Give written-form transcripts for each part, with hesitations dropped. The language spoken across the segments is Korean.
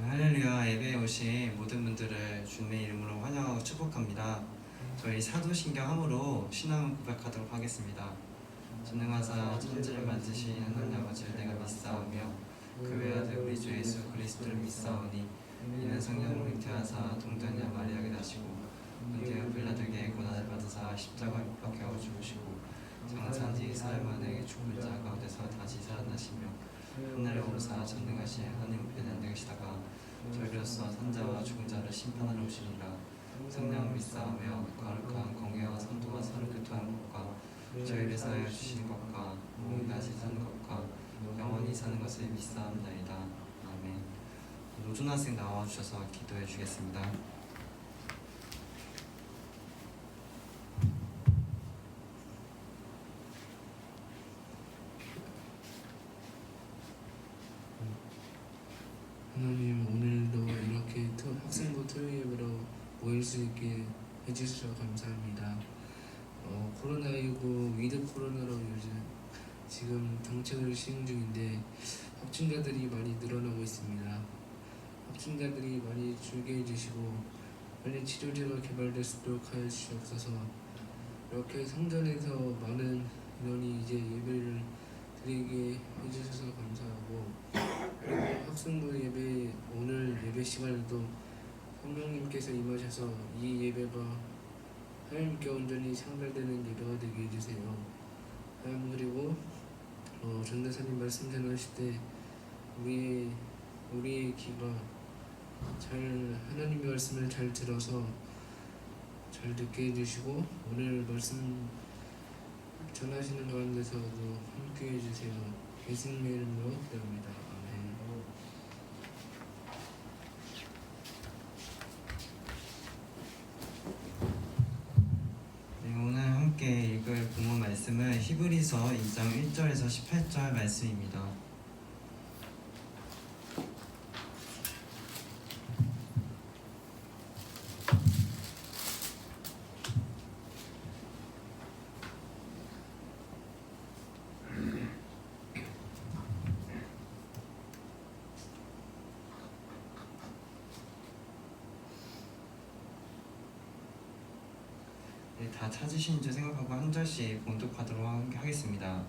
할렐루야. 예배에 오신 모든 분들을 주님의 이름으로 환영하고 축복합니다. 저희 사도신경함으로 신앙을 고백하도록 하겠습니다. 전능하사 천지를 만드신 하나님 아버지를 내가 믿사오며 그 외아들 우리 주 예수 그리스도를 믿사오니 이는 성령으로 잉태하사 동정녀 마리아에게 나시고 본디오 빌라도에게 고난을 받으사 십자가에 못 박혀 죽으시고 장사한 뒤 사흘 만에 죽은 자 가운데서 다시 살아나시며 하늘에 오르사 전능하신 하나님 우편에 앉아 계시다가 저희로서 산자와 죽은 자를 심판하러 오시니라. 성령 믿사오며 거룩한 공예와 성도와 서로 교통하는 것과 저희를 사하여 주시는 것과 몸이 다시 사는 것과 영원히 사는 것을 믿사옵나이다. 아멘. 노준 학생 나와주셔서 기도해 주겠습니다. 하나님, 오늘도 이렇게 학생부 토요일으로 모일 수 있게 해주셔서 감사합니다. 코로나19 위드 코로나로 요즘 지금 정책을 시행 중인데 확진자들이 많이 늘어나고 있습니다. 확진자들이 많이 줄게 해주시고 빨리 치료제가 개발될 수 있도록 하여 주시옵소서. 이렇게 성전에서 많은 인원이 이제 예배를 드리게 해주셔서 감사하고, 그리고 학생부 예배 오늘 예배 시간에도 성령님께서 임하셔서 이 예배가 하나님께 온전히 상달되는 예배가 되게 해주세요. 그리고 전도사님 말씀 전하실 때 우리의 귀가 잘 하나님의 말씀을 잘 들어서 잘 듣게 해주시고 오늘 말씀 전하시는 가운데서도 함께 해주세요. 예수님의 이름으로 기도합니다. 아멘. 네, 오늘 함께 읽을 본문 말씀은 히브리서 2장 1절에서 18절 말씀입니다. 다 찾으신 줄 생각하고 한 절씩 봉독하도록 하겠습니다.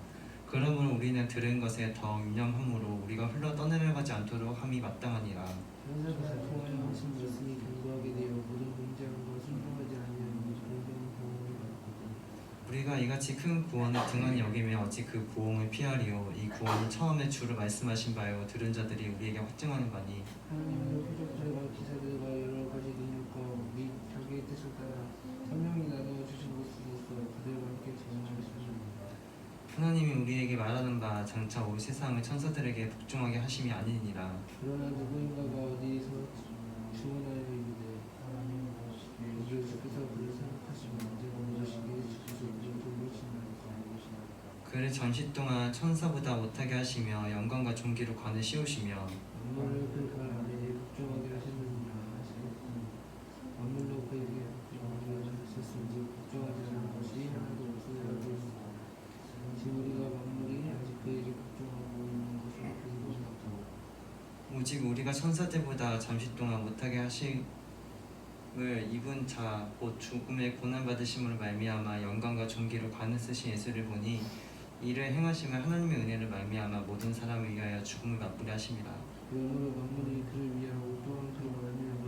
그러므로 우리는 들은 것에 더 유념함으로 우리가 흘러 떠내려가지 않도록 함이 마땅하니라. 천사가 통하여 하신 말씀이 견고하게 되어 모든 공제한 것을 순종하지 아니하는 공정한 보응을 받거든. 우리가 이같이 큰 구원을 등한히 여기며 어찌 그 보응을 피하리요. 이 구원은 처음에 주를 말씀하신 바요 들은 자들이 우리에게 확증하는 바니 하나님은 표적들과 기사들과 여러 가지 능력과 및 자기의 뜻을 따라 성령이 나누어 주신 것으로서 그들과 함께 전하셨습니다. 하나님이 우리에게 말하는 바 장차 올 세상을 천사들에게 복종하게 하심이 아니니라. 그러나 누구인가가 어디서 주문하여 이르되 그를 주께서 그를 생각하시면 언제나 오시기에 주께서 그를 돌보시나이까. 그를 전시 동안 천사보다 못하게 하시며 영광과 존귀로 관을 씌우시며 만물을 그가 아래에 복종하게 하셨느니라 하시겠고 만물로 그에게 복종하게 하셨으니 복종하지 않은 것이 하나도 없으리라 하셨습니다. 지금 우리가 만물이 아직 그에게 복종하고 있는 것을 보고 있다. 오직 우리가 천사들보다 잠시 동안 못하게 하심을 입은 자 곧 죽음의 고난 받으심으로 말미암아 영광과 존귀로 관을 쓰신 예수를 보니 이를 행하시면 하나님의 은혜를 말미암아 모든 사람을 위하여 죽음을 맛보게 하심이라. 그러므로 만물이 그를 위하고 또한 그로 말미암아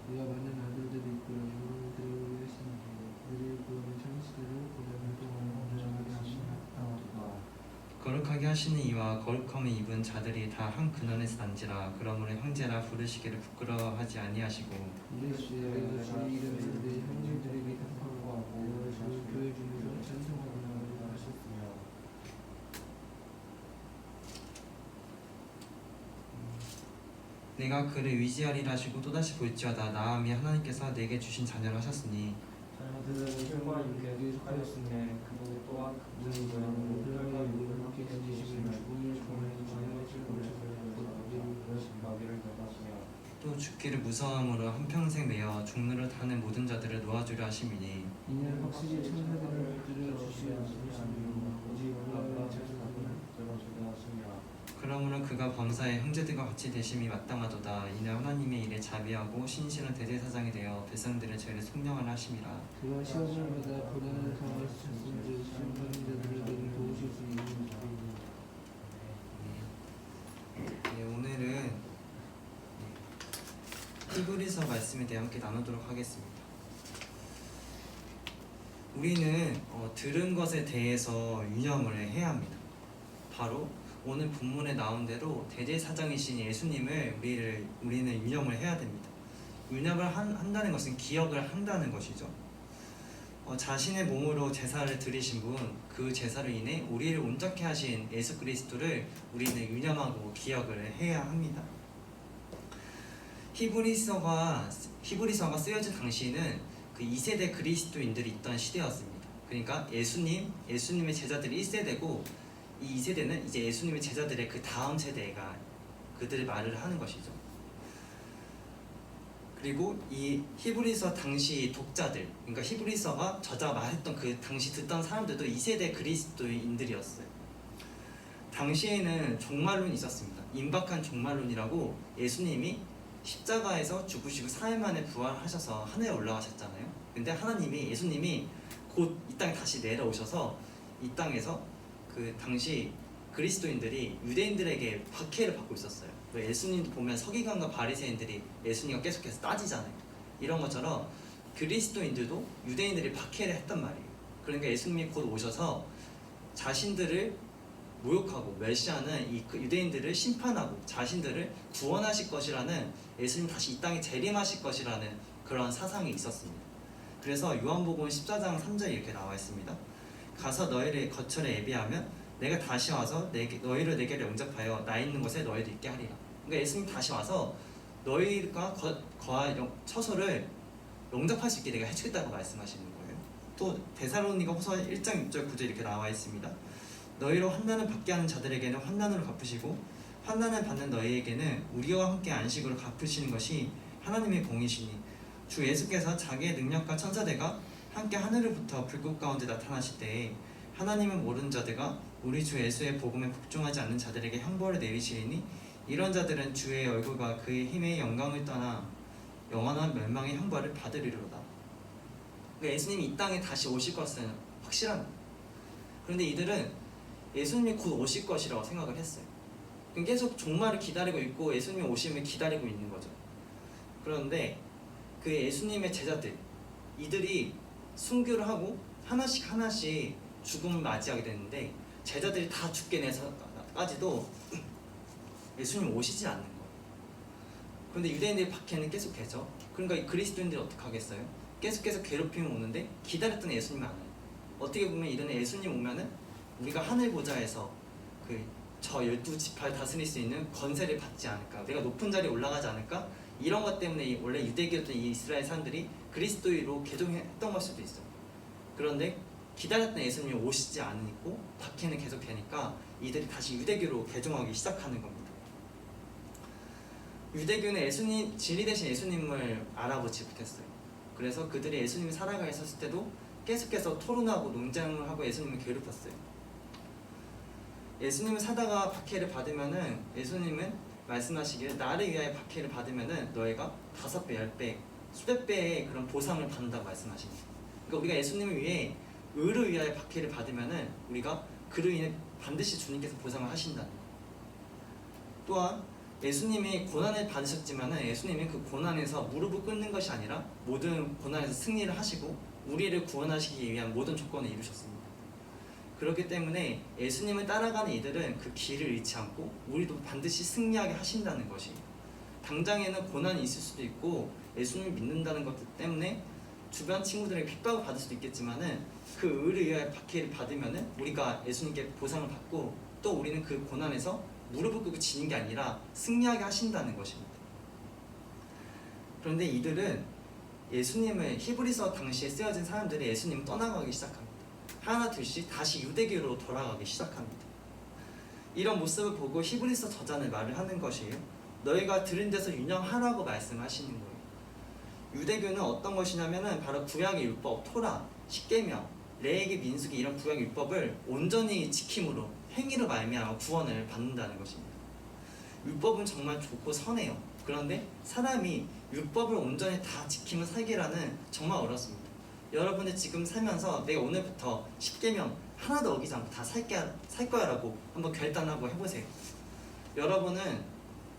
우리가 많은 아들들이 있고 영광을 드리고 계시는데 그들의 구원은 창세를 고난을 통하여 온전하게 하시니라. 거룩하게 하시는 이와 거룩함을 입은 자들이 다 한 근원에서 난지라. 그러므로 형제라 부르시기를 부끄러워하지 아니하시고 이르시되 내가 주의 이름을 내 형제들에게 택하고 내가 주의 교회 중에서 찬송하노라 하셨으며 내가 그를 위지하리라 하시고 또다시 볼지어다 나음이 하나님께서 내게 주신 자녀를 하셨으니 자녀들은 혈과님께 속하였으며 그도 또한 그분의 모양으로 혈과님을 함께 가지시며 죽음을 종하여 자녀의 고쳐서 마귀를 변하시며 또 죽기를 무서워함으로 한평생 매어 종로를 타는 모든 자들을 놓아주려 하심이니 이는 확실히 천사들을 들어 주시어 주시며 오직 우리의 자녀들은 들어주게 하시며 그러므로 그가 범사의 형제들과 같이 되심이 마땅하도다. 이는 하나님의 일에 자비하고 신실한 대제사장이 되어 백성들의 죄를 속량하려 하심이라. 그가 시험을 받아 고난을 당할 수 있은즉 시험받는 자들을 능히 도우실 수 있는 네, 오늘은 히브리서 말씀에 대해 함께 나누도록 하겠습니다. 우리는 들은 것에 대해서 유념을 해야 합니다. 바로 오늘 본문에 나온 대로 대제사장이신 예수님을 우리는 유념을 해야 됩니다. 유념을 한다는 것은 기억을 한다는 것이죠. 자신의 몸으로 제사를 드리신 분, 그 제사로 인해 우리를 온전케 하신 예수 그리스도를 우리는 유념하고 기억을 해야 합니다. 히브리서가 쓰여진 당시에는 그 2세대 그리스도인들이 있던 시대였습니다. 그러니까 예수님의 제자들이 1세대고 이 2세대는 이제 예수님의 제자들의 그 다음 세대가 그들의 말을 하는 것이죠. 그리고 이 히브리서 당시 독자들, 그러니까 히브리서가 저자가 말했던 그 당시 듣던 사람들도 2세대 그리스도인들이었어요. 당시에는 종말론이 있었습니다. 임박한 종말론이라고 예수님이 십자가에서 죽으시고 4일 만에 부활하셔서 하늘에 올라가셨잖아요. 근데 예수님이 곧 이 땅에 다시 내려오셔서 이 땅에서 그 당시 그리스도인들이 유대인들에게 박해를 받고 있었어요. 예수님도 보면 서기관과 바리새인들이 예수님과 계속해서 따지잖아요. 이런 것처럼 그리스도인들도 유대인들이 박해를 했단 말이에요. 그러니까 예수님이 곧 오셔서 자신들을 모욕하고 멸시하는 이 유대인들을 심판하고 자신들을 구원하실 것이라는, 예수님 다시 이 땅에 재림하실 것이라는 그런 사상이 있었습니다. 그래서 요한복음 14장 3절에 이렇게 나와 있습니다. 가서 너희를 거처에 예비하면 내가 다시 와서 너희를 내게로 영접하여 나 있는 곳에 너희도 있게 하리라. 그러니까 예수님 다시 와서 너희가 거할 처소를 영접할 수 있게 내가 해주겠다고 말씀하시는 거예요. 또 데살로니가 후서 1장 6절 9절 이렇게 나와 있습니다. 너희로 환난을 받게 하는 자들에게는 환난으로 갚으시고 환난을 받는 너희에게는 우리와 함께 안식으로 갚으시는 것이 하나님의 공이시니 주 예수께서 자기의 능력과 천사들과 함께 하늘로부터 불꽃 가운데 나타나실 때에 하나님은 모르는 자들과 우리 주 예수의 복음에 복종하지 않는 자들에게 형벌을 내리시리니 이런 자들은 주의 얼굴과 그의 힘의 영광을 떠나 영원한 멸망의 형벌을 받으리로다. 그러니까 예수님이 이 땅에 다시 오실 것은 확실한 거예요. 그런데 이들은 예수님이 곧 오실 것이라고 생각을 했어요. 계속 종말을 기다리고 있고 예수님이 오심을 기다리고 있는 거죠. 그런데 그 예수님의 제자들, 이들이 순교를 하고 하나씩 죽음을 맞이하게 되는데 제자들이 다 죽게 내서까지도 예수님 오시지 않는 거예요. 그런데 유대인들의 박해는 계속해서, 그러니까 이 그리스도인들이 어떻게 하겠어요? 계속해서 괴롭힘이 오는데 기다렸던 예수님이 안 와요. 어떻게 보면 이들은 예수님 오면은 우리가 하늘 보좌에서 저 12지파를 다스릴 수 있는 권세를 받지 않을까, 내가 높은 자리에 올라가지 않을까, 이런 것 때문에 원래 유대교였던 이 이스라엘 사람들이 그리스도인으로 개종했던 걸 수도 있어요. 그런데 기다렸던 예수님이 오시지 않고 박해는 계속 되니까 이들이 다시 유대교로 개종하기 시작하는 겁니다. 유대교는 진리 대신 예수님을 알아보지 못했어요. 그래서 그들이 예수님이 살아가 있었을 때도 계속해서 토론하고 논쟁을 하고 예수님을 괴롭혔어요. 예수님을 사다가 박해를 받으면은 예수님은 말씀하시기를 나를 위하여 박해를 받으면은 너희가 5배, 10배, 수백 배의 그런 보상을 받는다고 말씀하십니다. 그러니까 우리가 예수님을 위해 의를 위하여 박해를 받으면은 우리가 그로 인해 반드시 주님께서 보상을 하신다는 거예요. 또한 예수님이 고난을 받으셨지만은 예수님이 그 고난에서 무릎을 꿇는 것이 아니라 모든 고난에서 승리를 하시고 우리를 구원하시기 위한 모든 조건을 이루셨습니다. 그렇기 때문에 예수님을 따라가는 이들은 그 길을 잃지 않고 우리도 반드시 승리하게 하신다는 것이에요. 당장에는 고난이 있을 수도 있고 예수님을 믿는다는 것 때문에 주변 친구들에게 핍박을 받을 수도 있겠지만은 그 의를 위하여 박해를 받으면은 우리가 예수님께 보상을 받고 또 우리는 그 고난에서 무릎을 꿇고 지는 게 아니라 승리하게 하신다는 것입니다. 그런데 이들은 예수님을, 히브리서 당시에 쓰여진 사람들이 예수님을 떠나가기 시작합니다. 하나 둘씩 다시 유대교로 돌아가기 시작합니다. 이런 모습을 보고 히브리서 저자는 말을 하는 것이에요. 너희가 들은 데서 유념하라고 말씀하시는 거예요. 유대교는 어떤 것이냐면은 바로 구약의 율법, 토라, 십계명, 레위기, 민수기 이런 구약의 율법을 온전히 지킴으로 행위로 말미암아 구원을 받는다는 것입니다. 율법은 정말 좋고 선해요. 그런데 사람이 율법을 온전히 다 지키며 살기라는 정말 어렵습니다. 여러분이 지금 살면서 내가 오늘부터 10계명 하나도 어기지 않고 다 살 거야 라고 한번 결단하고 해보세요. 여러분은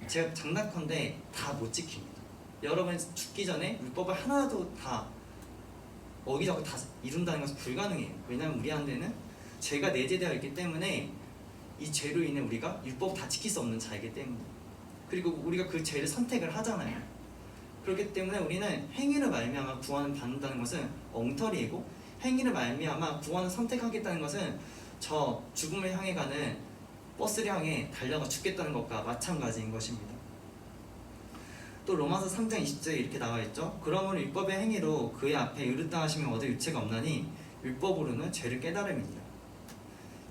제가 장난컨대 다 못 지킵니다. 여러분이 죽기 전에 율법을 하나도 다 어기지 않고 다 이룬다는 것은 불가능해요. 왜냐하면 우리한테는 죄가 내재되어 있기 때문에 이 죄로 인해 우리가 율법 다 지킬 수 없는 자이기 때문에, 그리고 우리가 그 죄를 선택을 하잖아요. 그렇기 때문에 우리는 행위를 말미암아 구원을 받는다는 것은 엉터리이고, 행위를 말미암아 구원을 선택하겠다는 것은 저 죽음을 향해 가는 버스를 향해 달려가 죽겠다는 것과 마찬가지인 것입니다. 또 로마서 3장 20절에 이렇게 나와 있죠. 그러므로 율법의 행위로 그의 앞에 의롭다 하시면 얻을 유체가 없나니 율법으로는 죄를 깨달음이니라.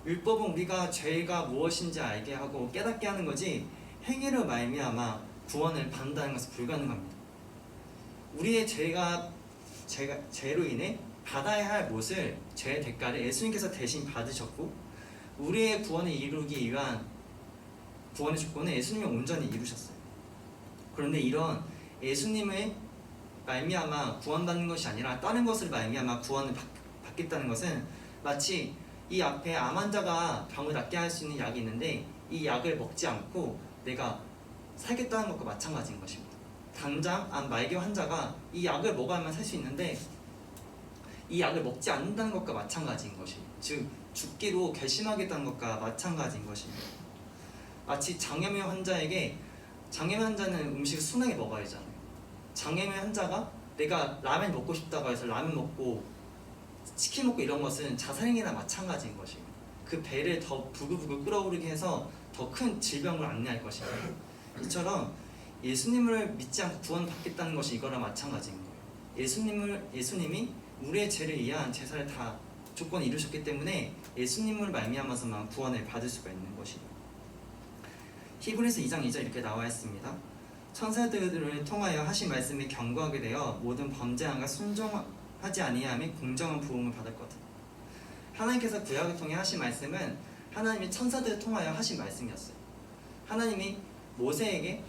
율법은 우리가 죄가 무엇인지 알게 하고 깨닫게 하는 거지, 행위로 말미암아 구원을 받는다는 것은 불가능합니다. 우리의 죄로 인해 받아야 할 몫을, 죄의 대가를 예수님께서 대신 받으셨고, 우리의 구원을 이루기 위한 구원의 조건을 예수님이 온전히 이루셨어요. 그런데 이런 예수님의 말미암아 구원받는 것이 아니라 다른 것을 말미암아 구원을 받겠다는 것은, 마치 이 앞에 암 환자가 병을 낫게 할 수 있는 약이 있는데 이 약을 먹지 않고 내가 살겠다는 것과 마찬가지인 것입니다. 당장 암 말기 환자가 이 약을 먹어야만 살 수 있는데 이 약을 먹지 않는다는 것과 마찬가지인 것이에요. 즉 죽기로 결심하겠다는 것과 마찬가지인 것입니다. 마치 장염의 환자에게, 장염의 환자는 음식을 순하게 먹어야 하잖아요. 장염의 환자가 내가 라면 먹고 싶다고 해서 라면 먹고 치킨 먹고 이런 것은 자살행위나 마찬가지인 것입니다. 그 배를 더 부글부글 끓어오르게 해서 더 큰 질병을 안내할 것입니다. 이처럼 예수님을 믿지 않고 구원받겠다는 것이 이거랑 마찬가지인 거예요. 예수님이 우리의 죄를 위한 제사를 다 조건을 이루셨기 때문에 예수님을 말미암아서만 구원을 받을 수가 있는 것이에요. 히브리서 2장 2절 이렇게 나와 있습니다. 천사들을 통하여 하신 말씀에 경고하게 되어 모든 범죄함과 순종하지 아니함이 공정한 부흥을 받았거든. 하나님께서 구약을 통해 하신 말씀은 하나님이 천사들을 통하여 하신 말씀이었어요. 하나님이 모세에게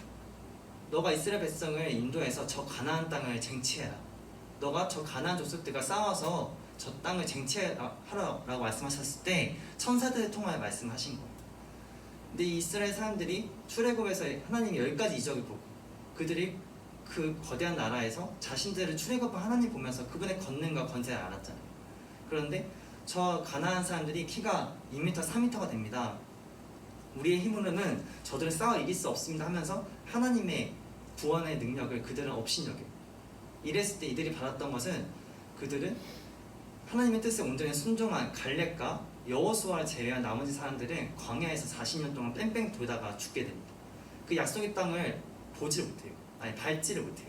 너가 이스라엘 백성을 인도해서 저 가나안 땅을 쟁취해라. 너가 저 가나안 족속들과 싸워서 저 땅을 쟁취하라고 말씀하셨을 때 천사들을 통하여 말씀하신 거예요. 근데 이 이스라엘 사람들이 출애굽에서 하나님이 10가지 이적을 보고 그들이 그 거대한 나라에서 자신들을 출애굽한 하나님 보면서 그분의 권능과 권세를 알았잖아요. 그런데 저 가나안 사람들이 키가 2m, 3m가 됩니다. 우리의 힘으로는 저들을 싸워 이길 수 없습니다 하면서 하나님의 구원의 능력을 그들은 업신여겨요. 이랬을 때 이들이 받았던 것은, 그들은 하나님의 뜻에 온전히 순종한 갈렙과 여호수아를 제외한 나머지 사람들은 광야에서 40년 동안 뺑뺑 돌다가 죽게 됩니다. 그 약속의 땅을 보지를 못해요. 아니 밟지를 못해요.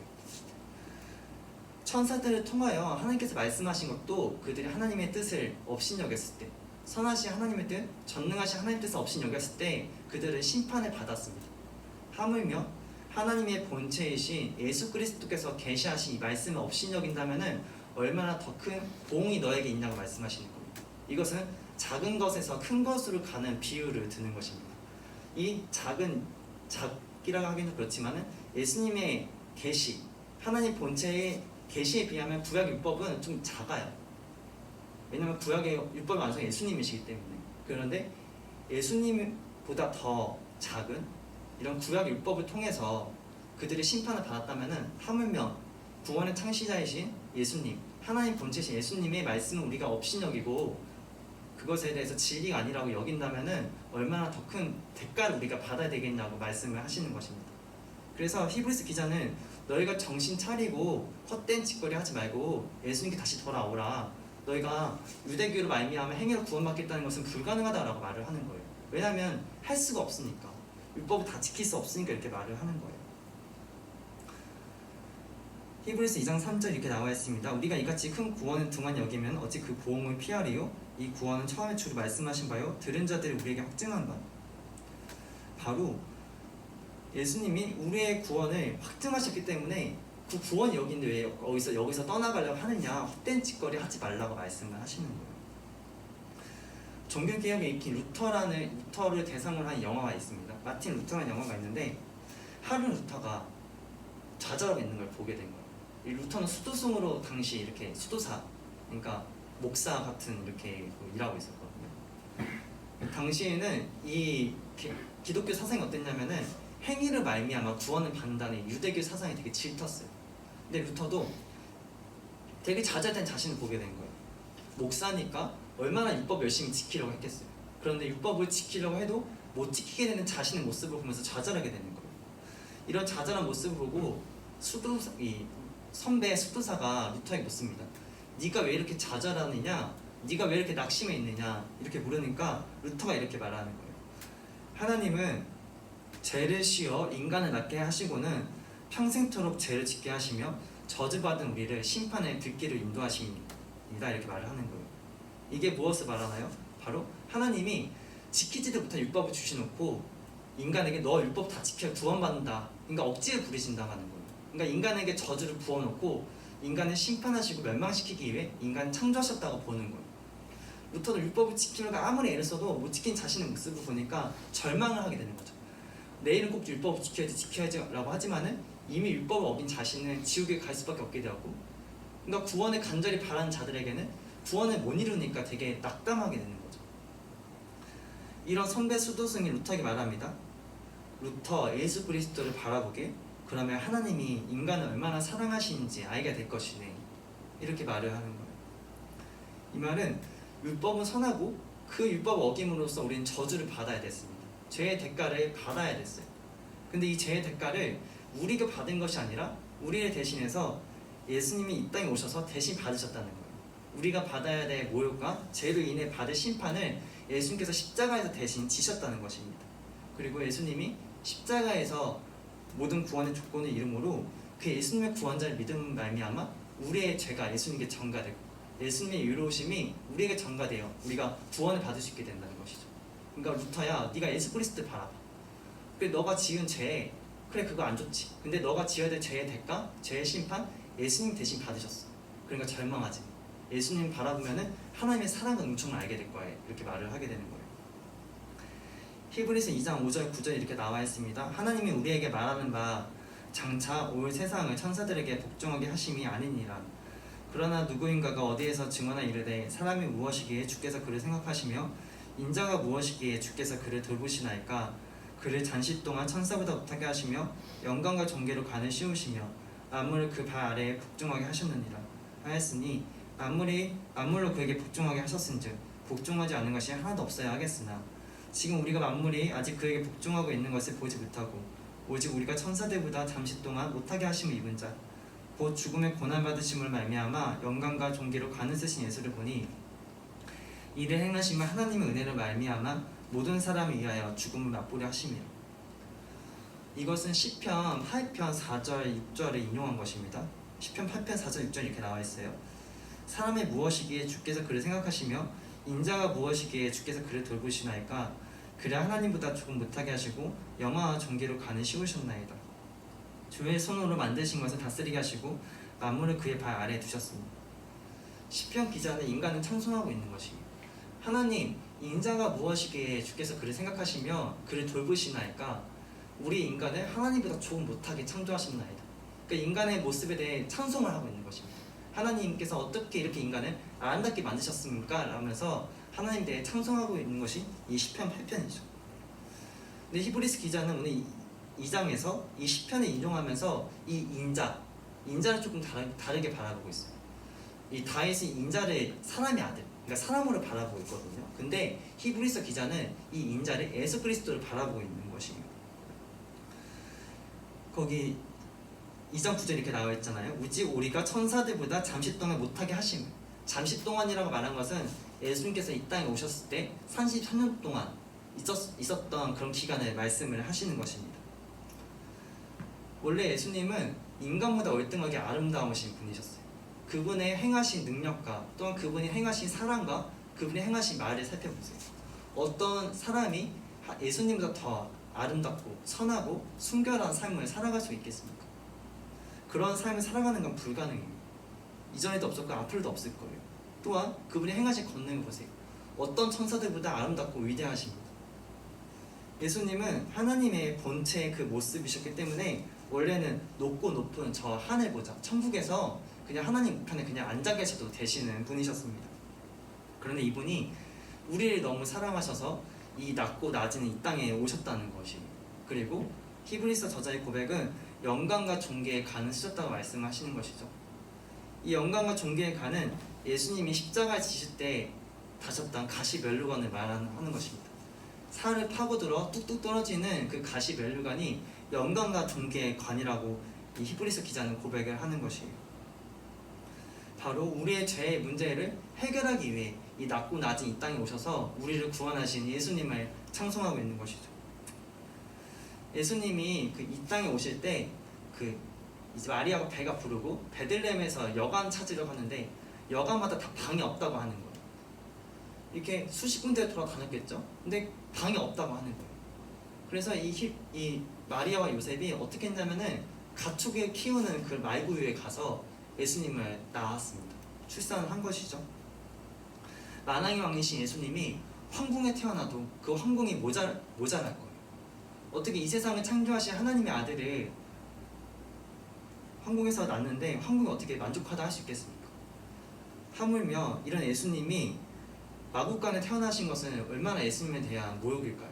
천사들을 통하여 하나님께서 말씀하신 것도 그들이 하나님의 뜻을 업신여겼을 때, 선하신 하나님의 뜻, 전능하신 하나님의 뜻을 업신여겼을 때 그들은 심판을 받았습니다. 하물며 하나님의 본체이신 예수 그리스도께서 계시하신 이 말씀을 업신여긴다면은 얼마나 더 큰 보응이 너에게 있냐고 말씀하시는 겁니다. 이것은 작은 것에서 큰 것으로 가는 비유를 드는 것입니다. 이 작이라고 하기는 그렇지만은 예수님의 계시, 하나님 본체의 계시에 비하면 구약 율법은 좀 작아요. 왜냐하면 구약의 율법의 완성이 예수님이시기 때문에. 그런데 예수님보다 더 작은 이런 구약 율법을 통해서 그들이 심판을 받았다면은 하물며 구원의 창시자이신 예수님, 하나님 본체이신 예수님의 말씀을 우리가 업신여기고 그것에 대해서 진리가 아니라고 여긴다면은 얼마나 더 큰 대가를 우리가 받아야 되겠냐고 말씀을 하시는 것입니다. 그래서 히브리서 기자는 너희가 정신 차리고 헛된 짓거리 하지 말고 예수님께 다시 돌아오라. 너희가 유대교로 말미암아 행위로 구원받겠다는 것은 불가능하다라고 말을 하는 거예요. 왜냐하면 할 수가 없으니까. 율법을 다 지킬 수 없으니까 이렇게 말을 하는 거예요. 히브리서 2장 3절 이렇게 나와 있습니다. 우리가 이같이 큰 구원을 등한 여기면 어찌 그 보응을 피하리요? 이 구원은 처음에 주로 말씀하신 바요 들은 자들이 우리에게 확증한 바. 바로 예수님이 우리의 구원을 확증하셨기 때문에 그 구원이 여기인데 왜 여기서 떠나가려고 하느냐, 헛된 짓거리 하지 말라고 말씀을 하시는 거예요. 종교개혁에 익힌 루터를 대상으로 한 영화가 있습니다. 마틴 루터라는 영화가 있는데 하루 루터가 좌절하고 있는 걸 보게 된 거예요. 이 루터는 수도승으로 당시 이렇게 수도사, 그러니까 목사 같은 이렇게 일하고 있었거든요. 당시에는 이 기독교 사상이 어땠냐면은 행위를 말미암아 구원을 받는다는 유대교 사상이 되게 질투었어요. 근데 루터도 되게 좌절된 자신을 보게 된 거예요. 목사니까 얼마나 율법 열심히 지키려고 했겠어요. 그런데 율법을 지키려고 해도 못 지키게 되는 자신의 모습을 보면서 좌절하게 되는 거예요. 이런 좌절한 모습을 보고 이 선배 수도사가 루터에게 묻습니다. 네가 왜 이렇게 좌절하느냐? 네가 왜 이렇게 낙심해 있느냐? 이렇게 물으니까 루터가 이렇게 말하는 거예요. 하나님은 죄를 씌어 인간을 낳게 하시고는 평생토록 죄를 짓게 하시며 저주받은 우리를 심판의 불길을 인도하십니다. 이렇게 말을 하는 거예요. 이게 무엇을 말하나요? 바로 하나님이 지키지도 못한 율법을 주시놓고 인간에게 너 율법 다 지켜 구원받는다. 그러니까 억지를 부리신다는 거예요. 그러니까 인간에게 저주를 부어놓고 인간을 심판하시고 멸망시키기 위해 인간을 창조하셨다고 보는 거예요. 루터는 율법을 지키려고 아무리 애를 써도 못 지킨 자신의 모습을 보니까 절망을 하게 되는 거죠. 내일은 꼭 율법을 지켜야지 라고 하지만은 이미 율법을 어긴 자신은 지옥에 갈 수밖에 없게 되었고, 그러니까 구원을 간절히 바라는 자들에게는 구원을 못 이루니까 되게 낙담하게 되는 거죠. 이런 선배 수도승이 루터에게 말합니다. 루터, 예수 그리스도를 바라보게, 그러면 하나님이 인간을 얼마나 사랑하시는지 알게 될 것이네. 이렇게 말을 하는 거예요. 이 말은 율법은 선하고 그 율법 어김으로써 우리는 저주를 받아야 됐습니다. 죄의 대가를 받아야 됐어요. 근데 이 죄의 대가를 우리가 받은 것이 아니라 우리를 대신해서 예수님이 이 땅에 오셔서 대신 받으셨다는 거예요. 우리가 받아야 될 모욕과 죄로 인해 받을 심판을 예수님께서 십자가에서 대신 지셨다는 것입니다. 그리고 예수님이 십자가에서 모든 구원의 조건을 이름으로 그 예수님의 구원자를 믿음 말미암아 우리의 죄가 예수님께 전가되고 예수님의 의로우심이 우리에게 전가되어 우리가 구원을 받을 수 있게 된다는 것이죠. 그러니까 루터야, 네가 예수 그리스도를 바라봐. 그래, 너가 지은 죄, 그래 그거 안 좋지. 근데 너가 지어야 될 죄의 대가, 죄의 심판 예수님 대신 받으셨어. 그러니까 절망하지. 예수님 바라보면은 하나님의 사랑과 은총을 알게 될 거예요. 이렇게 말을 하게 되는 거예요. 히브리서 2장 5절 9절 이렇게 나와 있습니다. 하나님이 우리에게 말하는 바 장차 올 세상을 천사들에게 복종하게 하심이 아니니라. 그러나 누구인가가 어디에서 증언하 이르되 사람이 무엇이기에 주께서 그를 생각하시며 인자가 무엇이기에 주께서 그를 돌보시나이까. 그를 잔시 동안 천사보다 못하게 하시며 영광과 존귀로 관을 씌우시며 만물을 그 발 아래에 복종하게 하셨느니라 하였으니 만물로 그에게 복종하게 하셨은즉 복종하지 않는 것이 하나도 없어야 하겠으나 지금 우리가 만물이 아직 그에게 복종하고 있는 것을 보지 못하고 오직 우리가 천사들보다 잠시 동안 못하게 하심을 입은 자 곧 죽음의 고난받으심을 말미암아 영광과 존귀로 관을 쓰신 예수를 보니 이를 행하시면 하나님의 은혜를 말미암아 모든 사람을 위하여 죽음을 맛보려 하심이라. 이것은 시편 8편 4절 6절을 인용한 것입니다. 시편 8편 4절 6절 이렇게 나와 있어요. 사람이 무엇이기에 주께서 그를 생각하시며 인자가 무엇이기에 주께서 그를 돌보시나이까. 그래 하나님보다 조금 못하게 하시고 영화와 존귀로 관을 씌우셨나이다. 주의 손으로 만드신 것을 다스리게 하시고 만물을 그의 발 아래에 두셨습니다. 시편 기자는 인간을 찬송하고 있는 것입니다. 하나님, 인자가 무엇이기에 주께서 그를 생각하시며 그를 돌보시나이까. 우리 인간을 하나님보다 조금 못하게 창조하셨나이다. 그러니까 인간의 모습에 대해 찬송을 하고 있는 것입니다. 하나님께서 어떻게 이렇게 인간을 아름답게 만드셨습니까? 라면서 하나님에 대해 찬송하고 있는 것이 이 시편 8편이죠. 근데 히브리스 기자는 오늘 2장에서 이 시편을 인용하면서 이 인자를 조금 다르게 바라보고 있어요. 이 다윗이 인자를 사람의 아들, 그러니까 사람으로 바라보고 있거든요. 근데 히브리서 기자는 이 인자를 예수 그리스도를 바라보고 있는 것이에요. 거기 2장 9절 이렇게 나와 있잖아요. 오직 우리가 천사들보다 잠시 동안 못하게 하심. 잠시 동안이라고 말한 것은 예수님께서 이 땅에 오셨을 때 33년 동안 있었던 그런 기간을 말씀을 하시는 것입니다. 원래 예수님은 인간보다 월등하게 아름다우신 분이셨어요. 그분의 행하신 능력과 또한 그분이 행하신 사랑과 그분이 행하신 말을 살펴보세요. 어떤 사람이 예수님보다 더 아름답고 선하고 순결한 삶을 살아갈 수 있겠습니까? 그런 삶을 살아가는 건 불가능해요. 이전에도 없었고 앞으로도 없을 거예요. 또한 그분이 행하신 권능을 보세요. 어떤 천사들보다 아름답고 위대하십니다. 예수님은 하나님의 본체의 그 모습이셨기 때문에 원래는 높고 높은 저 하늘 보좌 천국에서 그냥 하나님 우편에 그냥 앉아 계셔도 되시는 분이셨습니다. 그런데 이분이 우리를 너무 사랑하셔서 이 낮고 낮은 이 땅에 오셨다는 것이, 그리고 히브리서 저자의 고백은 영광과 존귀의 간을 쓰셨다고 말씀하시는 것이죠. 이 영광과 존귀의 간은 예수님이 십자가에 지실 때 다셨던 가시 멸류관을 말하는 것입니다. 살을 파고들어 뚝뚝 떨어지는 그 가시 멸류관이 영광과 존귀의 관이라고 이 히브리서 기자는 고백을 하는 것이에요. 바로 우리의 죄의 문제를 해결하기 위해 이 낮고 낮은 이 땅에 오셔서 우리를 구원하신 예수님을 찬송하고 있는 것이죠. 예수님이 그 이 땅에 오실 때 그 이제 마리아가 배가 부르고 베들레헴에서 여관 찾으려고 하는데 여관마다 다 방이 없다고 하는 거예요. 이렇게 수십 군데 돌아다녔겠죠. 근데 방이 없다고 하는 거예요. 그래서 이 마리아와 요셉이 어떻게 했냐면은 가축을 키우는 그 말구유에 가서 예수님을 낳았습니다. 출산을 한 것이죠. 만왕의 왕이신 예수님이 황궁에 태어나도 그 황궁이 모자랄 거예요. 어떻게 이 세상을 창조하신 하나님의 아들을 황궁에서 낳는데 황궁이 어떻게 만족하다 할 수 있겠습니까? 하물며 이런 예수님이 마국간에 태어나신 것은 얼마나 예수님에 대한 모욕일까요?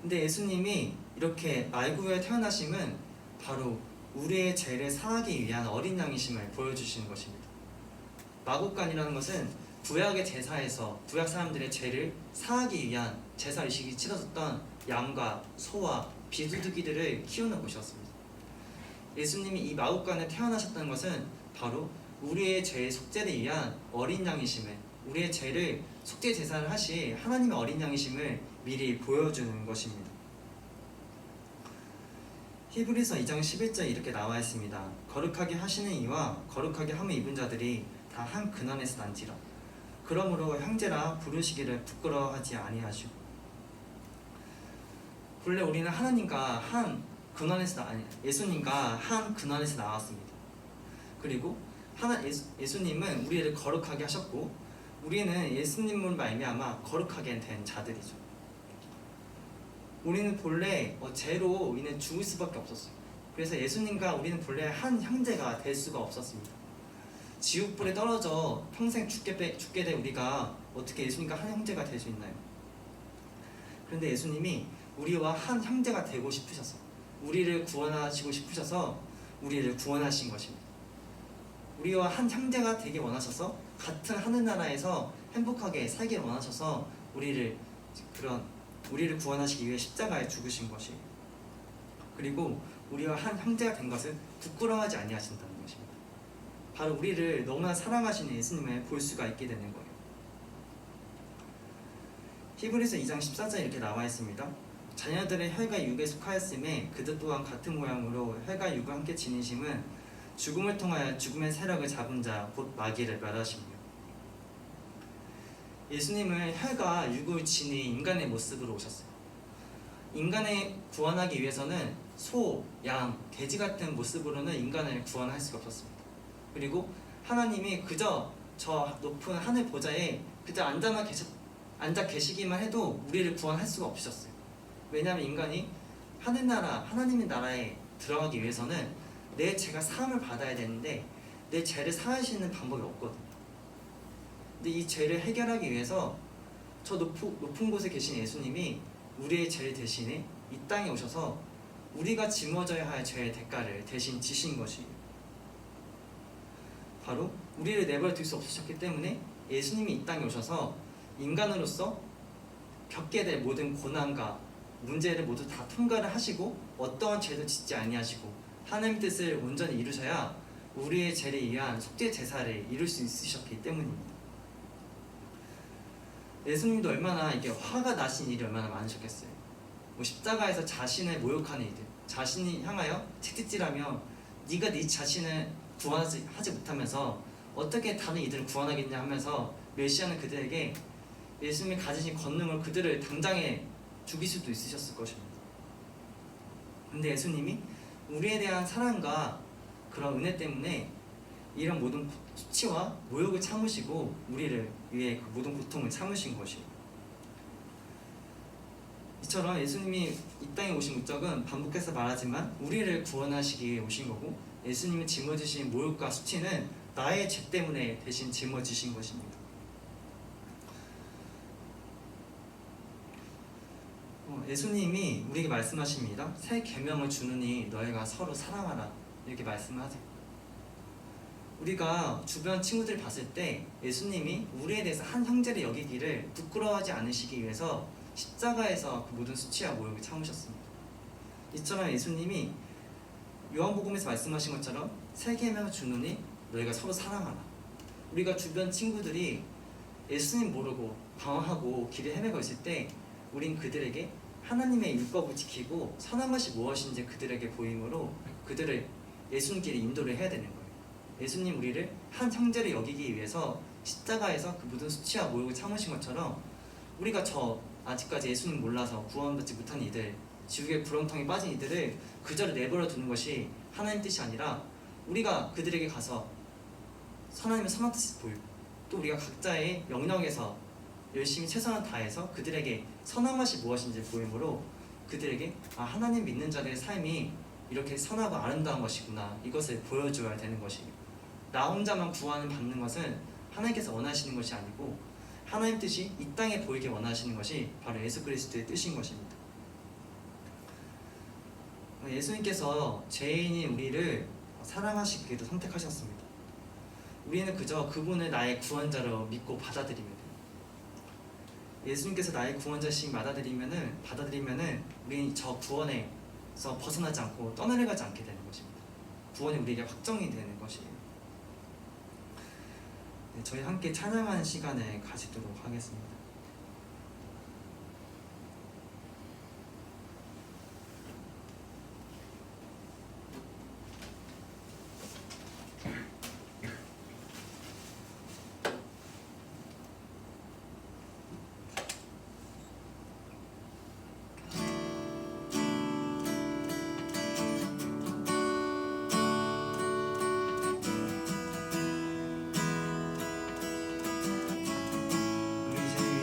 근데 예수님이 이렇게 말구유에 태어나심은 바로 우리의 죄를 사하기 위한 어린 양이심을 보여주시는 것입니다. 마국간이라는 것은 구약의 제사에서 구약 사람들의 죄를 사하기 위한 제사 의식이 치러졌던 양과 소와 비둘기들을 키우는 곳이었습니다. 예수님이 이 마국간에 태어나셨다는 것은 바로 우리의 죄의 속죄를 위한 어린 양이심을, 우리의 죄를 속죄 제사를 하시 하나님의 어린 양이심을 미리 보여주는 것입니다. 히브리서 2장 11절에 이렇게 나와 있습니다. 거룩하게 하시는 이와 거룩하게 함을 입은 자들이 다 한 근원에서 난지라. 그러므로 형제라 부르시기를 부끄러워하지 아니하시고. 본래 우리는 하나님과 한 근원에서 예수님과 한 근원에서 나왔습니다. 그리고 예수님은 우리를 거룩하게 하셨고 우리는 예수님을 말미암아 거룩하게 된 자들이죠. 우리는 본래 죄로 인해 죽을 수밖에 없었어요. 그래서 예수님과 우리는 본래 한 형제가 될 수가 없었습니다. 지옥불에 떨어져 평생 죽게 된 우리가 어떻게 예수님과 한 형제가 될 수 있나요? 그런데 예수님이 우리와 한 형제가 되고 싶으셔서, 우리를 구원하시고 싶으셔서 우리를 구원하신 것입니다. 우리와 한 형제가 되기 원하셔서 같은 하늘나라에서 행복하게 살길 원하셔서 우리를 구원하시기 위해 십자가에 죽으신 것이에요. 그리고 우리와 한 형제가 된 것은 부끄러워하지 아니하신다는 것입니다. 바로 우리를 너무나 사랑하시는 예수님을 볼 수가 있게 되는 거예요. 히브리서 2장 14절에 이렇게 나와 있습니다. 자녀들의 혈과 육에 속하였음에 그들 또한 같은 모양으로 혈과 육을 함께 지니심은 죽음을 통하여 죽음의 세력을 잡은 자 곧 마귀를 멸하십니다. 예수님은 혈과 육을 지닌 인간의 모습으로 오셨어요. 인간을 구원하기 위해서는 소, 양, 돼지 같은 모습으로는 인간을 구원할 수가 없었습니다. 그리고 하나님이 그저 저 높은 하늘 보좌에 그저 앉아 계시기만 해도 우리를 구원할 수가 없으셨어요. 왜냐하면 인간이 하늘나라, 하나님의 나라에 들어가기 위해서는 내 죄가 사함을 받아야 되는데 내 죄를 사하시는 방법이 없거든요. 근데 이 죄를 해결하기 위해서 저 높은 곳에 계신 예수님이 우리의 죄를 대신해 이 땅에 오셔서 우리가 짊어져야 할 죄의 대가를 대신 지신 것이에요. 바로 우리를 내버려 둘 수 없으셨기 때문에 예수님이 이 땅에 오셔서 인간으로서 겪게 될 모든 고난과 문제를 모두 다 통과를 하시고 어떠한 죄도 짓지 아니하시고 하나님의 뜻을 온전히 이루셔야 우리의 죄를 위한 속죄 제사를 이룰 수 있으셨기 때문입니다. 예수님도 얼마나 이게 화가 나신 일이 얼마나 많으셨겠어요. 십자가에서 자신을 모욕하는 이들, 자신이 향하여 채찍질하며 네가 네 자신을 구원하지 못하면서 어떻게 다른 이들을 구원하겠냐 하면서 멸시하는 그들에게 예수님이 가지신 권능을 그들을 당장에 죽일 수도 있으셨을 것입니다. 근데 예수님이 우리에 대한 사랑과 그런 은혜 때문에 이런 모든 수치와 모욕을 참으시고 우리를 위해 그 모든 고통을 참으신 것이에요. 이처럼 예수님이 이 땅에 오신 목적은 반복해서 말하지만 우리를 구원하시기 위해 오신 거고, 예수님이 짊어지신 모욕과 수치는 나의 죄 때문에 대신 짊어지신 것입니다. 예수님이 우리에게 말씀하십니다. 새 계명을 주느니 너희가 서로 사랑하라, 이렇게 말씀하세요. 우리가 주변 친구들 봤을 때 예수님이 우리에 대해서 한 형제를 여기기를 부끄러워하지 않으시기 위해서 십자가에서 그 모든 수치와 모욕을 참으셨습니다. 이처럼 예수님이 요한복음에서 말씀하신 것처럼 새 계명을 주느니 너희가 서로 사랑하라. 우리가 주변 친구들이 예수님 모르고 방황하고 길을 헤매고 있을 때 우린 그들에게 하나님의 율법을 지키고 선한 것이 무엇인지 그들에게 보임으로 그들을 예수님끼리 인도를 해야 되는 거예요. 예수님 우리를 한 형제를 여기기 위해서 십자가에서 그 모든 수치와 모욕을 참으신 것처럼 우리가 아직까지 예수님 몰라서 구원받지 못한 이들, 지옥의 구렁텅이에 빠진 이들을 그저를 내버려 두는 것이 하나님 뜻이 아니라 우리가 그들에게 가서 하나님의 선한 뜻을 보이고 또 우리가 각자의 영역에서 열심히 최선을 다해서 그들에게 선한 것이 무엇인지 보임으로 그들에게 하나님 믿는 자들의 삶이 이렇게 선하고 아름다운 것이구나, 이것을 보여줘야 되는 것이에요. 나 혼자만 구원을 받는 것은 하나님께서 원하시는 것이 아니고 하나님 뜻이 이 땅에 보이게 원하시는 것이 바로 예수 그리스도의 뜻인 것입니다. 예수님께서 죄인인 우리를 사랑하시기도 선택하셨습니다. 우리는 그저 그분을 나의 구원자로 믿고 받아들이면 돼요. 예수님께서 나의 구원자신 받아들이면은 우리는 저 구원에서 벗어나지 않고 떠나려가지 않게 되는 것입니다. 구원이 우리에게 확정이 되는 것이에요. 네, 저희 함께 찬양하는 시간을 가지도록 하겠습니다. 우리 이제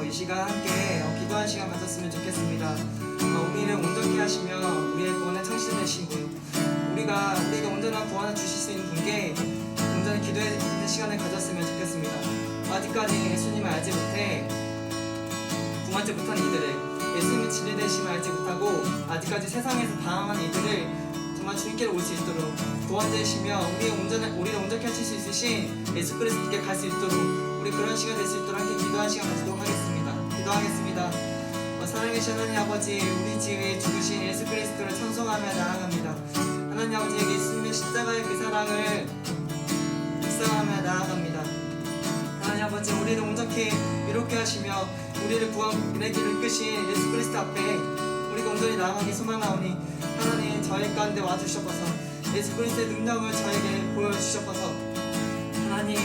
이 시간 함께 기도하는 시간 가졌으면 좋겠습니다. 우리를 온전케 하시며 우리의 구원에 창시되신 분, 우리에게 온전한 구원을 주실 수 있는 분께 온전히 기도의 시간을 가졌으면 좋겠습니다. 아직까지 예수님을 알지 못해 구원하지 못한 이들을, 예수님의 진리되심을 알지 못하고 아직까지 세상에서 당황하는 이들을 정말 주님께로 올 수 있도록 구원되시며 우리를 온전케 하실 수 있으신 예수 그리스도께 갈 수 있도록, 우리 그런 시간 될 수 있도록 함께 기도하는 시간 가지도록 하겠습니다. 기도하겠습니다. 사랑하신 하나님 아버지, 우리 지위에 죽으신 예수 그리스도를 찬송하며 나아갑니다. 하나님 아버지, 예수님의 십자가의 그 사랑을 묵상하며 나아갑니다. 하나님 아버지, 우리를 온전케 이롭게 하시며 우리를 구원의 길을 이끄신 예수 그리스도 앞에 우리가 온전히 나아가기 소망하오니 하나님 저희 가운데 와주셔서 예수 그리스도의 능력을 저에게 보여주셔서 하나님,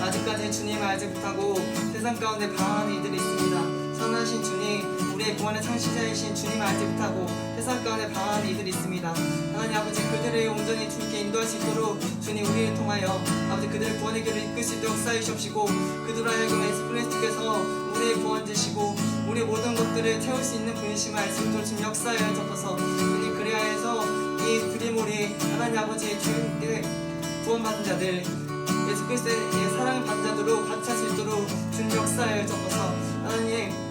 아직까지 주님을 알지 못하고 세상 가운데 방황하는 이들이 있습니다. 선하신 주님, 우리의 구원의 창시자이신 주님을 알지 못하고 세상 가운데 방황하는 이들이 있습니다. 하나님 아버지, 그들을 온전히 주님께 인도할 수 있도록 주님 우리를 통하여 아버지 그들의 구원의 길을 이끌 수 있도록 쌓이시옵시고, 그들로 하여금 예수 그리스도께서 우리의 구원 되시고 우리의 모든 것들을 채울 수 있는 분이심을 알 수 있도록 주님 역사하여 접어서 주님 그리하여서 이 그리모리 하나님 아버지 주님께 구원받은 자들, 예수 그리스도의 사랑을 받는 자들로 같이 할 수 있도록 주님 역사하여 접어서 하나님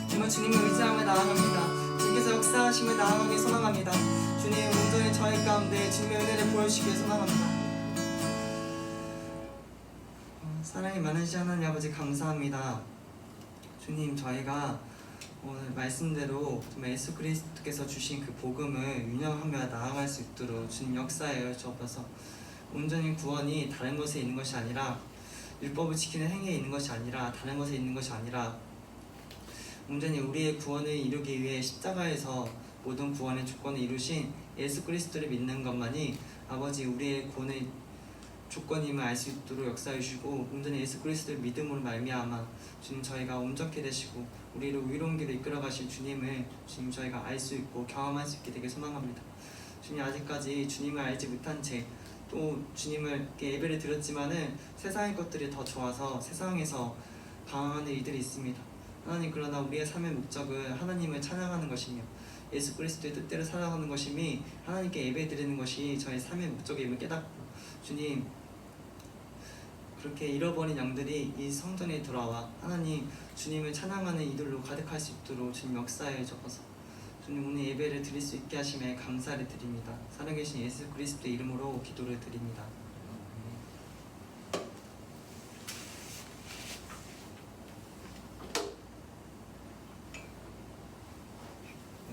정말 주님을 의지하며 나아갑니다. 주님께서 역사하심을 나아가기 소망합니다. 주님 온전히 저희 가운데 주님의 은혜를 보여주시길 소망합니다. 사랑이 많으신 하나님 아버지 감사합니다. 주님, 저희가 오늘 말씀대로 정말 예수 그리스도께서 주신 그 복음을 운영하며 나아갈 수 있도록 주님 역사하여 주옵소서. 온전히 구원이 다른 것에 있는 것이 아니라, 율법을 지키는 행위에 있는 것이 아니라, 다른 것에 있는 것이 아니라 온전히 우리의 구원을 이루기 위해 십자가에서 모든 구원의 조건을 이루신 예수 그리스도를 믿는 것만이 아버지 우리의 구원의 조건임을 알 수 있도록 역사해 주시고, 온전히 예수 그리스도를 믿음으로 말미암아 주님 저희가 온전케 되시고 우리를 의로운 길로 이끌어 가실 주님을 주님 저희가 알 수 있고 경험할 수 있게 되길 소망합니다. 주님, 아직까지 주님을 알지 못한 채 또 주님을 예배를 드렸지만은 세상의 것들이 더 좋아서 세상에서 방황하는 이들이 있습니다. 하나님, 그러나 우리의 삶의 목적은 하나님을 찬양하는 것이며 예수 그리스도의 뜻대로 살아가는 것임이 하나님께 예배드리는 것이 저희 삶의 목적임을 깨닫고, 주님 그렇게 잃어버린 양들이 이 성전에 돌아와 하나님 주님을 찬양하는 이들로 가득할 수 있도록 주님 역사에 접어서 주님 오늘 예배를 드릴 수 있게 하심에 감사를 드립니다. 살아계신 예수 그리스도의 이름으로 기도를 드립니다.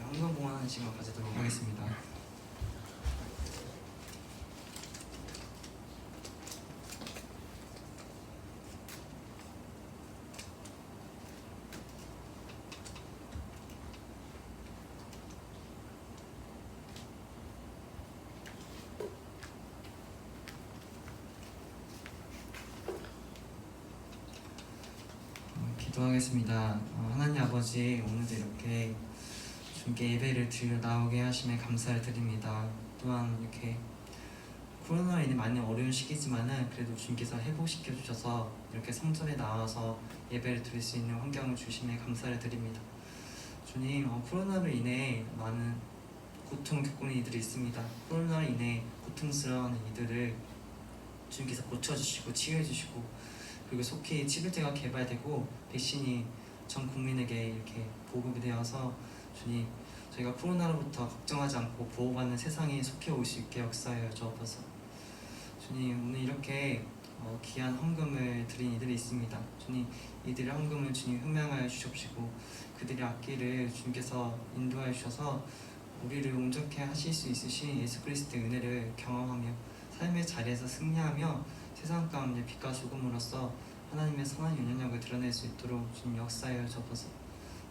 헌금봉헌하는 시간 가지도록 하겠습니다. 기도하겠습니다. 하나님 아버지, 오늘도 이렇게 주님께 예배를 드려 나오게 하심에 감사를 드립니다. 또한 이렇게 코로나로 인해 많이 어려운 시기지만은 그래도 주님께서 회복시켜 주셔서 이렇게 성전에 나와서 예배를 드릴 수 있는 환경을 주심에 감사를 드립니다. 주님, 코로나로 인해 많은 고통을 겪는 이들이 있습니다. 코로나로 인해 고통스러운 이들을 주님께서 고쳐주시고 치유해주시고, 그리고 속히 치료제가 개발되고 백신이 전 국민에게 이렇게 보급이 되어서 주님, 저희가 코로나로부터 걱정하지 않고 보호받는 세상이 속히 올 수 있게 역사하여 주옵소서. 주님, 오늘 이렇게 귀한 헌금을 드린 이들이 있습니다. 주님, 이들의 헌금을 주님 흠양하여 주십시고 그들의 악기를 주님께서 인도하여 주셔서 우리를 온전케 하실 수 있으신 예수 그리스도의 은혜를 경험하며 삶의 자리에서 승리하며 세상 가운데 빛과 소금으로서 하나님의 선한 영향력을 드러낼 수 있도록 주님 역사하여 주옵소서.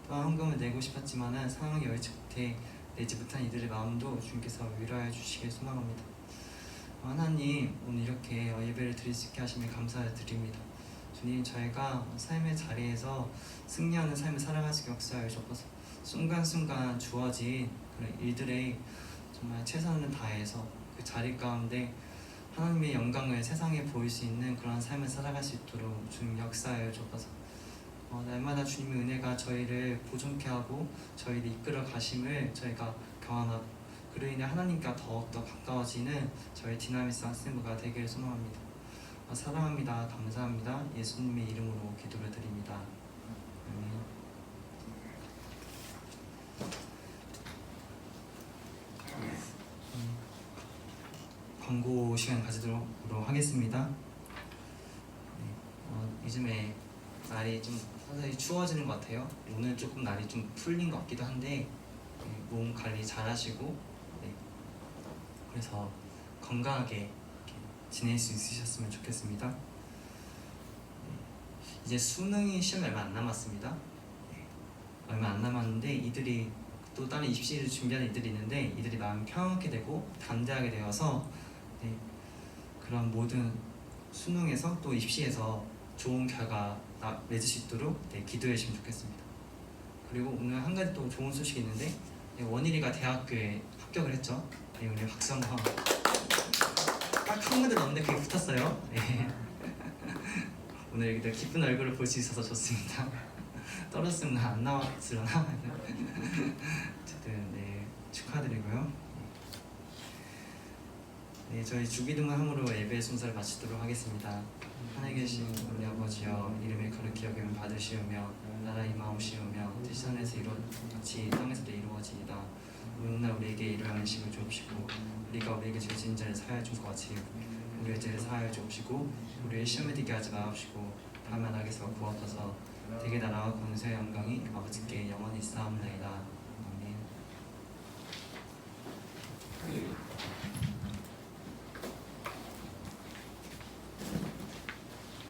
또한 헌금을 내고 싶었지만은 상황이 여의치 못해 내지 못한 이들의 마음도 주님께서 위로하여 주시길 소망합니다. 하나님, 오늘 이렇게 예배를 드릴 수 있게 하심에 감사를 드립니다. 주님, 저희가 삶의 자리에서 승리하는 삶을 살아갈 수 있게 역사하여 주옵소서. 순간순간 주어진 그런 일들에 정말 최선을 다해서 그 자리 가운데 하나님의 영광을 세상에 보일 수 있는 그런 삶을 살아갈 수 있도록 주님 역사하여 주옵소서. 날마다 주님의 은혜가 저희를 보존케 하고 저희를 이끌어 가심을 저희가 경험하고 그로 인해 하나님과 더욱더 가까워지는 저희 디나미스 학생부가 되기를 소망합니다. 사랑합니다. 감사합니다. 예수님의 이름으로 기도를 드립니다. 아멘. 광고 시간 가지도록 하겠습니다. 요즘에 날이 좀 서서히 추워지는 것 같아요. 오늘 조금 날이 좀 풀린 것 같기도 한데 몸 관리 잘 하시고 그래서 건강하게 이렇게 지낼 수 있으셨으면 좋겠습니다. 이제 수능이 시험이 얼마 안 남았습니다. 얼마 안 남았는데 이들이 또 다른 입시를 준비하는 이들이 있는데 이들이 마음이 평안하게 되고 담대하게 되어서 그런 모든 수능에서 또 입시에서 좋은 결과 맺을 수 있도록 기도해 주시면 좋겠습니다. 그리고 오늘 한 가지 또 좋은 소식이 있는데 원일이가 대학교에 합격을 했죠. 우리 박성화 딱 한 문제 넘는데 그게 붙었어요. 오늘 이렇게 기쁜 얼굴을 볼 수 있어서 좋습니다. 떨어졌으면 안 나왔으려나? 어쨌든 축하드리고요. 저희 주기도문함으로 예배 순서를 마치도록 하겠습니다. 하늘에 계신 우리 아버지여, 이름을 거룩히 여김을 받으시오며 나라 임하옵시오며 뜻이 하늘에서 이루어지듯이 땅에서도 이루어지이다. 오늘날 우리에게 일용할 음식을 주옵시고 우리가 우리에게 죄 지은 자를 사하여 준 것 같이 우리의 죄를 사하여 주옵시고 우리의 시험에 들게 하지 마옵시고 다만 악에서 구하옵소서. 대개 나라와 권세와 영광이 아버지께 영원히 있사옵나이다.